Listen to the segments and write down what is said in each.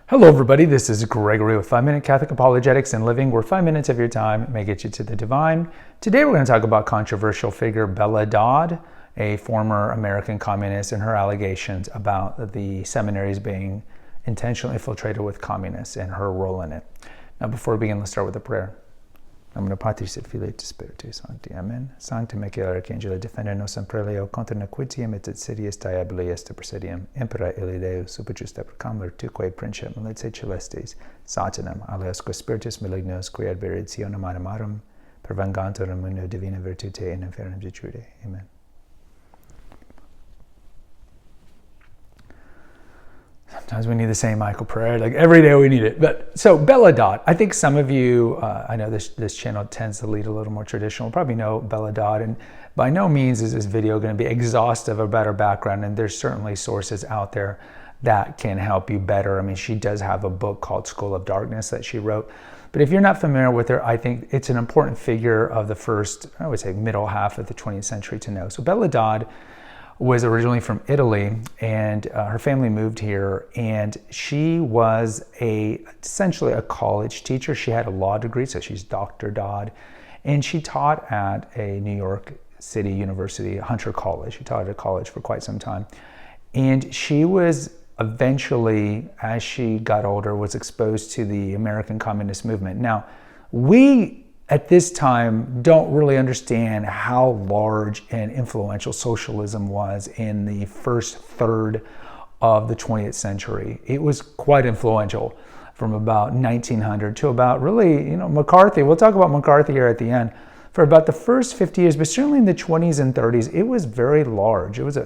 Hello everybody, this is Gregory with 5-Minute Catholic Apologetics and Living, where 5 minutes of your time may get you to the divine. Today we're going to talk about controversial figure Bella Dodd, a former American communist, and her allegations about the seminaries being intentionally infiltrated with communists and her role in it. Now before we begin, let's start with a prayer. Nomine Patris et Filii et Spiritus Sancti. Amen. Sancta Michael Arcangelo, defende nos sempre leo contra nequitiam et insidias diaboli est presidium. Impera illi Deus super justa procamur tuque princip militiae celestis Satanam aliasque spiritus malignos qui adverit sionum animarum pervengantur in mundo divina virtute in inferum jitude. Amen. Sometimes we need the same Michael prayer, like every day we need it. But so Bella Dodd, I think some of you, I know this channel tends to lead a little more traditional, probably know Bella Dodd, and by no means is this video going to be exhaustive about her background, and there's certainly sources out there that can help you better. I mean, she does have a book called School of Darkness that she wrote, but if you're not familiar with her, I think it's an important figure of the first, I would say, middle half of the 20th century to know. So Bella Dodd was originally from Italy, and her family moved here, and she was essentially a college teacher. She had a law degree, so she's Dr. Dodd, and she taught at a New York City University, Hunter College. She taught at a college for quite some time, and she was eventually, as she got older, was exposed to the American Communist movement. Now, we at this time don't really understand how large and influential socialism was in the first third of the 20th century. It was quite influential from about 1900 to about really, McCarthy. We'll talk about McCarthy here at the end. For about the first 50 years, but certainly in the 20s and 30s, it was very large. It was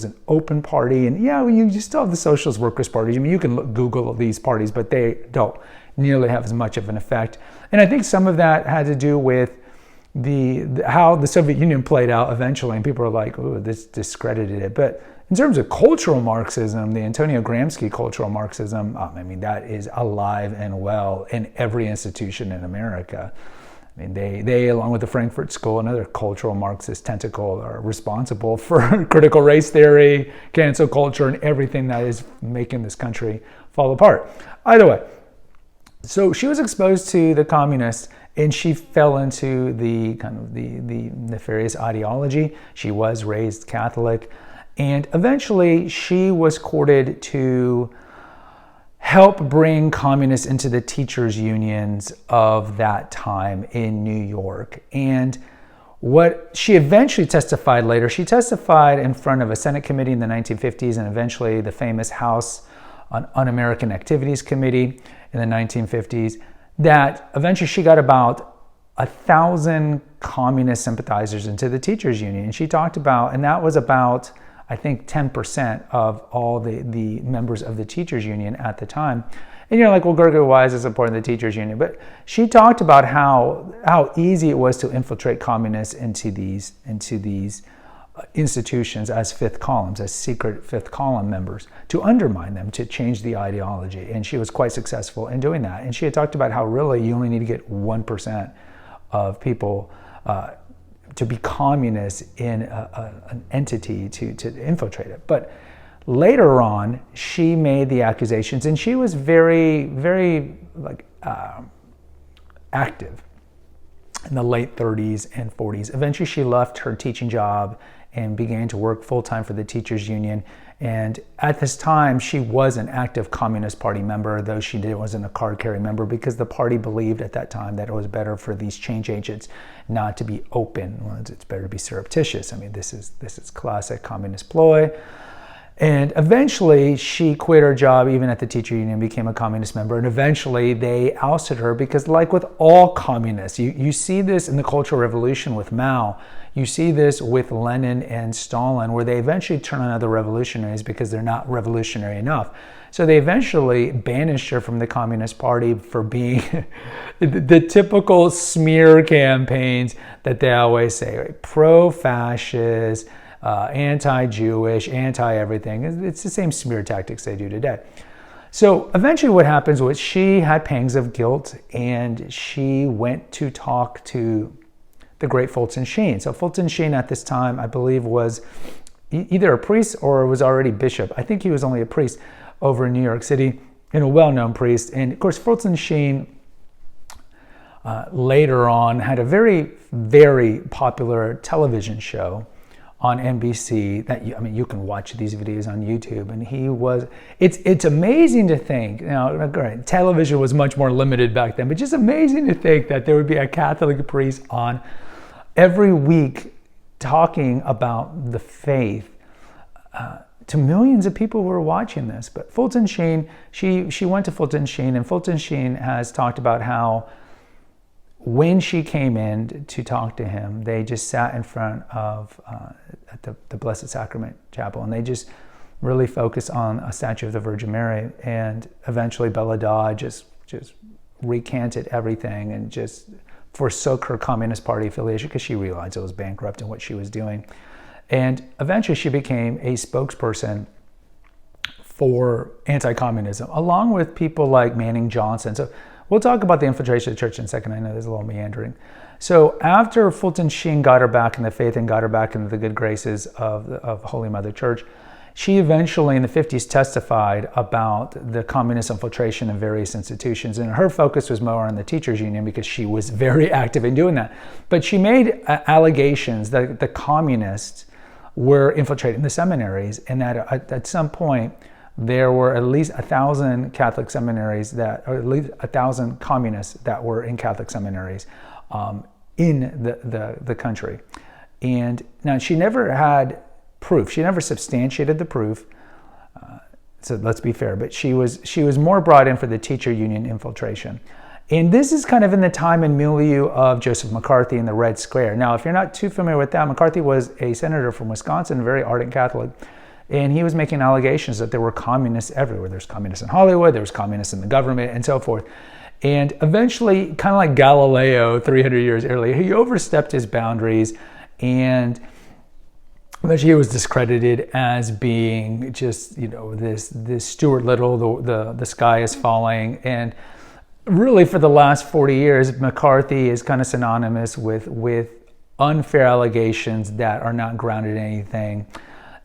an open party, and yeah, you still have the Socialist Workers' Party. I mean, you can Google these parties, but they don't nearly have as much of an effect. And I think some of that had to do with how the Soviet Union played out eventually, and people are like, "Oh, this discredited it." But in terms of cultural Marxism, the Antonio Gramsci cultural Marxism, I mean, that is alive and well in every institution in America. I mean, they along with the Frankfurt School and other cultural Marxist tentacle, are responsible for critical race theory, cancel culture, and everything that is making this country fall apart. Either way, so she was exposed to the communists, and she fell into the nefarious ideology. She was raised Catholic, and eventually she was courted to help bring communists into the teachers' unions of that time in New York. And what she eventually testified later, she testified in front of a Senate committee in the 1950s, and eventually the famous House Un-American Activities Committee in the 1950s, that eventually she got about 1,000 communist sympathizers into the teachers' union. And she talked about, and that was about, I think, 10% of all the members of the teachers union at the time. And you're like, well, Gregory, why is this important, the teachers union? But she talked about how easy it was to infiltrate communists into these institutions as fifth columns, as secret fifth column members, to undermine them, to change the ideology. And she was quite successful in doing that. And she had talked about how really you only need to get 1% of people to be communist in an entity to infiltrate it. But later on, she made the accusations, and she was very, very active in the late 30s and 40s. Eventually, she left her teaching job and began to work full-time for the teachers union. And at this time, she was an active Communist Party member, though she wasn't a card-carrying member, because the party believed at that time that it was better for these change agents not to be open. Well, it's better to be surreptitious. I mean, this is classic communist ploy. And eventually, she quit her job even at the teacher union, became a communist member, and eventually they ousted her because, like with all communists, you see this in the Cultural Revolution with Mao, you see this with Lenin and Stalin, where they eventually turn on other revolutionaries because they're not revolutionary enough. So they eventually banished her from the Communist Party for being the typical smear campaigns that they always say, right? Pro-fascist, anti-Jewish, anti-everything. It's the same smear tactics they do today. So eventually what happens was she had pangs of guilt, and she went to talk to the great Fulton Sheen. So Fulton Sheen at this time, I believe, was either a priest or was already bishop. I think he was only a priest over in New York City. a well-known priest. And of course, Fulton Sheen later on had a very, very popular television show on NBC that you can watch these videos on YouTube. And it's amazing to think, television was much more limited back then, but just amazing to think that there would be a Catholic priest on every week talking about the faith to millions of people who were watching this. But Fulton Sheen, she went to Fulton Sheen, and Fulton Sheen has talked about how when she came in to talk to him, they just sat in front of at the Blessed Sacrament Chapel, and they just really focused on a statue of the Virgin Mary. And eventually Bella Dodd just recanted everything and just forsook her Communist Party affiliation because she realized it was bankrupt in what she was doing. And eventually she became a spokesperson for anti-communism, along with people like Manning Johnson. So we'll talk about the infiltration of the church in a second. I know there's a little meandering. So after Fulton Sheen got her back in the faith and got her back into the good graces of Holy Mother Church, she eventually in the 50s testified about the communist infiltration in various institutions. And her focus was more on the teachers union because she was very active in doing that. But she made allegations that the communists were infiltrating the seminaries, and that at some point there were at least 1,000 Catholic seminaries or at least 1,000 communists that were in Catholic seminaries in the country. And now she never had proof. She never substantiated the proof. So let's be fair, but she was more brought in for the teacher union infiltration. And this is kind of in the time and milieu of Joseph McCarthy and the Red Scare. Now, if you're not too familiar with that, McCarthy was a senator from Wisconsin, a very ardent Catholic. And he was making allegations that there were communists everywhere. There's communists in Hollywood, there was communists in the government, and so forth. And eventually, kind of like Galileo 300 years earlier, he overstepped his boundaries, and eventually he was discredited as being just, this Stuart Little, the sky is falling. And really for the last 40 years, McCarthy is kind of synonymous with unfair allegations that are not grounded in anything,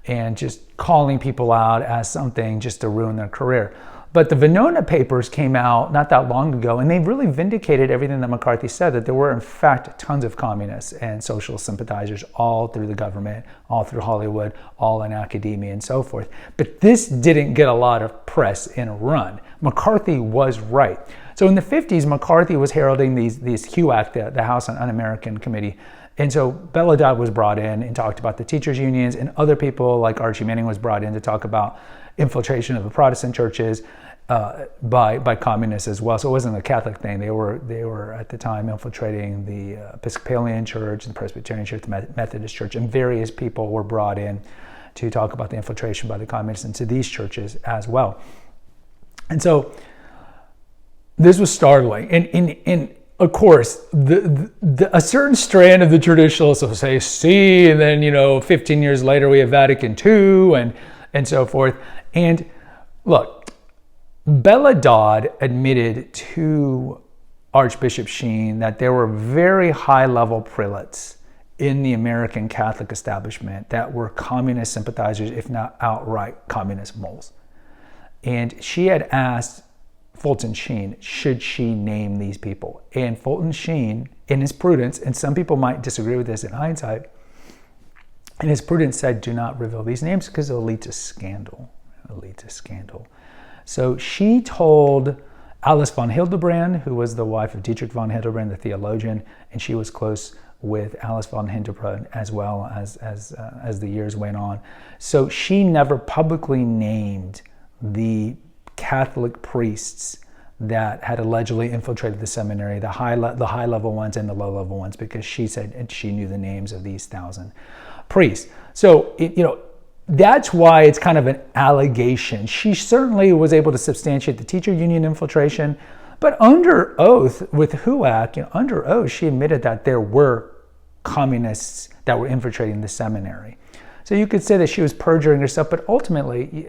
and just calling people out as something just to ruin their career. But the Venona papers came out not that long ago, and they really vindicated everything that McCarthy said, that there were in fact tons of communists and socialist sympathizers all through the government, all through Hollywood, all in academia and so forth. But this didn't get a lot of press and run. McCarthy was right. So in the 50s, McCarthy was heralding these HUAC, the House on Un-American Committee. And so Bella Dodd was brought in and talked about the teachers unions, and other people like Archie Manning was brought in to talk about infiltration of the Protestant churches by communists as well. So it wasn't a Catholic thing. They were at the time infiltrating the Episcopalian Church, the Presbyterian Church, the Methodist Church, and various people were brought in to talk about the infiltration by the communists into these churches as well. And so this was startling. And of course, a certain strand of the traditionalists will say, see, and then, 15 years later we have Vatican II and so forth. And look, Bella Dodd admitted to Archbishop Sheen that there were very high-level prelates in the American Catholic establishment that were communist sympathizers, if not outright communist moles. And she had asked Fulton Sheen, should she name these people? And Fulton Sheen, in his prudence, and some people might disagree with this in hindsight, in his prudence said, do not reveal these names because it'll lead to scandal. It'll lead to scandal. So she told Alice von Hildebrand, who was the wife of Dietrich von Hildebrand, the theologian, and she was close with Alice von Hildebrand as well as the years went on. So she never publicly named the Catholic priests that had allegedly infiltrated the seminary, the high level ones and the low level ones, because she said and she knew the names of these 1,000 priests. So that's why it's kind of an allegation. She certainly was able to substantiate the teacher union infiltration, but under oath with HUAC, under oath, she admitted that there were communists that were infiltrating the seminary. So you could say that she was perjuring herself, but ultimately,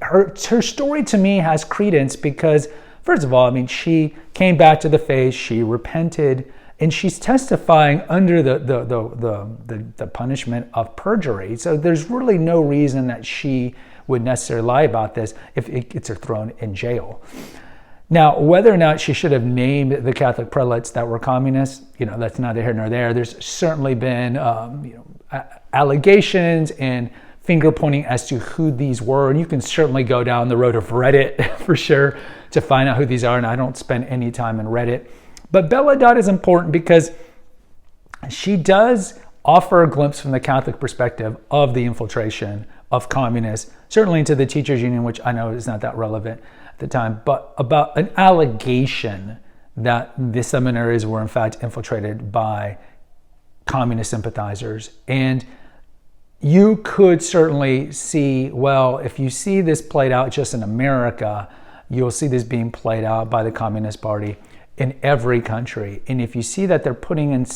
her story to me has credence because, first of all, she came back to the faith, she repented, and she's testifying under the punishment of perjury. So there's really no reason that she would necessarily lie about this if it gets her thrown in jail. Now, whether or not she should have named the Catholic prelates that were communists, that's neither here nor there. There's certainly been allegations and finger pointing as to who these were, and you can certainly go down the road of Reddit for sure to find out who these are, and I don't spend any time in Reddit. But Bella Dodd is important because she does offer a glimpse from the Catholic perspective of the infiltration of communists, certainly into the teachers union, which I know is not that relevant at the time, but about an allegation that the seminaries were in fact infiltrated by communist sympathizers. And you could certainly see, well, if you see this played out just in America, you'll see this being played out by the Communist Party in every country. And if you see that they're putting in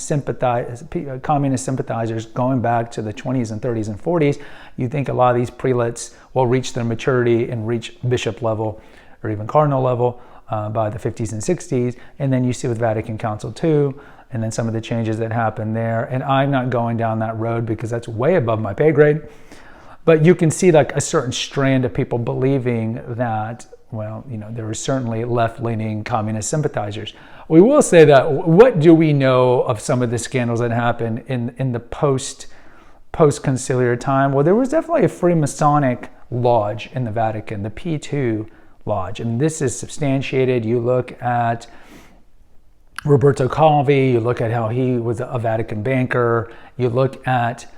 communist sympathizers going back to the 20s and 30s and 40s, you think a lot of these prelates will reach their maturity and reach bishop level or even cardinal level by the 50s and 60s. And then you see with Vatican Council II, and then some of the changes that happened there. And I'm not going down that road because that's way above my pay grade. But you can see like a certain strand of people believing that, well, there were certainly left-leaning communist sympathizers. We will say that, what do we know of some of the scandals that happened in the post-conciliar time? Well, there was definitely a Freemasonic lodge in the Vatican, the P2 lodge. And this is substantiated. You look at Roberto Calvi, you look at how he was a Vatican banker, you look at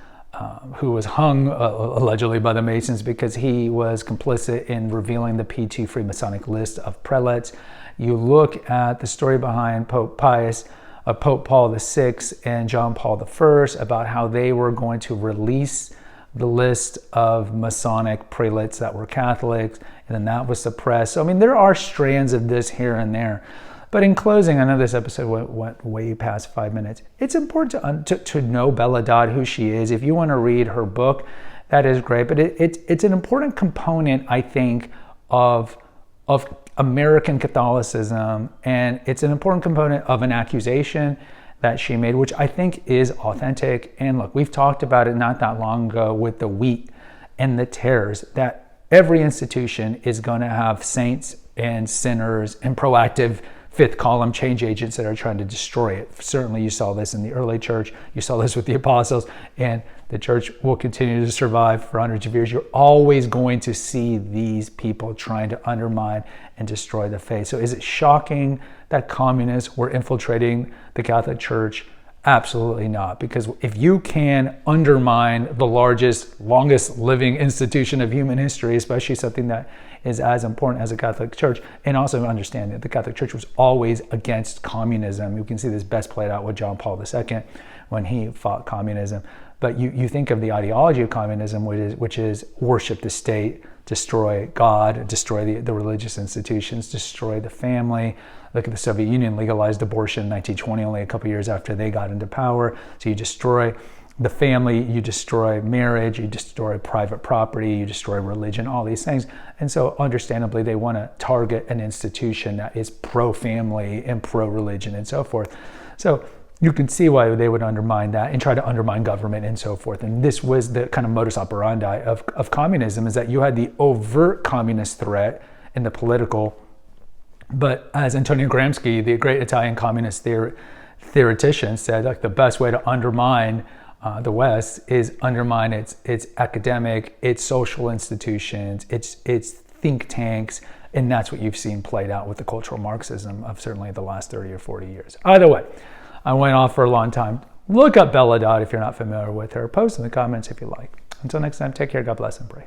who was hung allegedly by the Masons because he was complicit in revealing the P2 Freemasonic list of prelates. You look at the story behind Pope Paul VI and John Paul I about how they were going to release the list of Masonic prelates that were Catholics, and then that was suppressed. So, there are strands of this here and there. But in closing, I know this episode went way past 5 minutes. It's important to know Bella Dodd, who she is. If you want to read her book, that is great. But it's an important component, I think, of American Catholicism. And it's an important component of an accusation that she made, which I think is authentic. And look, we've talked about it not that long ago with the wheat and the tares, that every institution is going to have saints and sinners and proactive fifth column change agents that are trying to destroy it. Certainly you saw this in the early church, you saw this with the apostles, and the church will continue to survive for hundreds of years. You're always going to see these people trying to undermine and destroy the faith. So is it shocking that communists were infiltrating the Catholic Church? Absolutely not, because if you can undermine the longest living institution of human history, especially something that is as important as the Catholic Church, and also understand that the Catholic Church was always against communism. You can see this best played out with John Paul II when he fought communism. But you think of the ideology of communism, which is worship the state, destroy God, destroy the religious institutions, destroy the family. Look at the Soviet Union, legalized abortion in 1920, only a couple years after they got into power. So you destroy the family, you destroy marriage, you destroy private property, you destroy religion, all these things. And so understandably, they want to target an institution that is pro-family and pro-religion and so forth. So you can see why they would undermine that and try to undermine government and so forth. And this was the kind of modus operandi of communism, is that you had the overt communist threat in the political, but as Antonio Gramsci, the great Italian communist theoretician, said, like, the best way to undermine the West is undermine its academic, its social institutions, its think tanks, and that's what you've seen played out with the cultural Marxism of certainly the last 30 or 40 years. Either way, I went off for a long time. Look up Bella Dodd if you're not familiar with her. Post in the comments if you like. Until next time, take care, God bless, and pray.